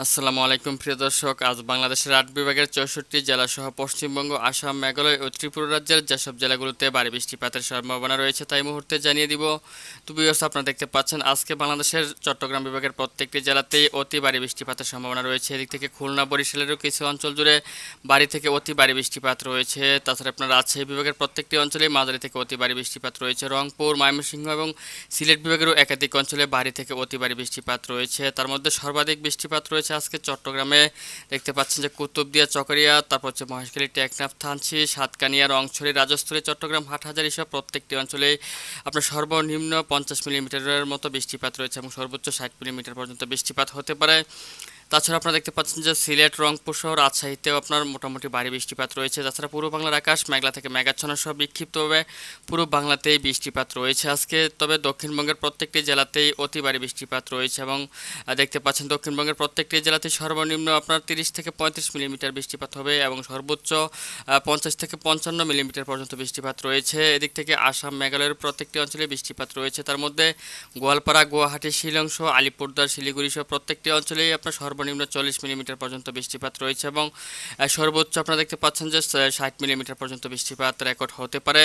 আসসালামু আলাইকুম প্রিয় দর্শক। আজ বাংলাদেশের ৮ বিভাগের ৬৪ জেলাসহ পশ্চিমবঙ্গ, আসাম, মেঘালয় ও ত্রিপুরা রাজ্যের যেসব জেলাগুলোতে ভারী বৃষ্টিপাতের সম্ভাবনা রয়েছে তাই মুহূর্তে জানিয়ে দিব। তো ভিউয়ার্স, আপনারা দেখতে পাচ্ছেন আজকে বাংলাদেশের চট্টগ্রাম বিভাগের প্রত্যেকটি জেলাতেই অতি ভারী বৃষ্টিপাতের সম্ভাবনা রয়েছে। এদিক থেকে খুলনা, বরিশালেরও কিছু অঞ্চল জুড়ে ভারী থেকে অতি ভারী বৃষ্টিপাত রয়েছে। তাছাড়া আপনার রাজশাহী বিভাগের প্রত্যেকটি অঞ্চলেই মাঝারি থেকে অতি ভারী বৃষ্টিপাত রয়েছে। রংপুর, ময়মনসিংহ এবং সিলেট বিভাগেরও একাধিক অঞ্চলে ভারী থেকে অতি ভারী বৃষ্টিপাত রয়েছে। তার মধ্যে সর্বাধিক বৃষ্টিপাত রয়েছে আজকে চট্টগ্রামে। দেখতে পাচ্ছেন যে কুতুবদিয়া, চকরিয়া, তারপর হচ্ছে মহেশখালী, টেকনাফ, থানচি, সাতকানিয়া, রংছড়ি, রাজস্থলী, চট্টগ্রাম, হাটহাজারী সহ প্রত্যেকটি অঞ্চলে আপনার সর্বনিম্ন 50 মিলিমিটারের মতো বৃষ্টিপাত রয়েছে এবং সর্বোচ্চ 60 মিলিমিটার পর্যন্ত বৃষ্টিপাত হতে পারে। তাছাড়া আপনারা দেখতে পাচ্ছেন যে সিলেট, রংপুর সহ রাজশাহীতেও আপনার মোটামুটি ভারী বৃষ্টিপাত রয়েছে। তাছাড়া পূর্ব বাংলার আকাশ মেঘলা থেকে মেঘাচ্ছন্ন সহ বিক্ষিপ্তভাবে পুরো বাংলাতেই বৃষ্টিপাত রয়েছে আজকে। তবে দক্ষিণবঙ্গের প্রত্যেকটি জেলাতেই অতি ভারী বৃষ্টিপাত রয়েছে এবং দেখতে পাচ্ছেন দক্ষিণবঙ্গের প্রত্যেকটি জেলাতেই সর্বনিম্ন আপনার 30 থেকে 35 মিলিমিটার বৃষ্টিপাত হবে এবং সর্বোচ্চ 50 থেকে 55 মিলিমিটার পর্যন্ত বৃষ্টিপাত রয়েছে। এদিক থেকে আসাম, মেঘালয়ের প্রত্যেকটি অঞ্চলে বৃষ্টিপাত রয়েছে। তার মধ্যে গোয়ালপাড়া, গুয়াহাটি, শিলং সহ আলিপুরদুয়ার, শিলিগুড়ি সহ প্রত্যেকটি অঞ্চলেই আপনার সর্বনিম্ন 40 মিলিমিটার পর্যন্ত বৃষ্টিপাত রয়েছে এবং সর্বোচ্চ আপনারা দেখতে পাচ্ছেন যে 60 মিলিমিটার পর্যন্ত বৃষ্টিপাত রেকর্ড হতে পারে।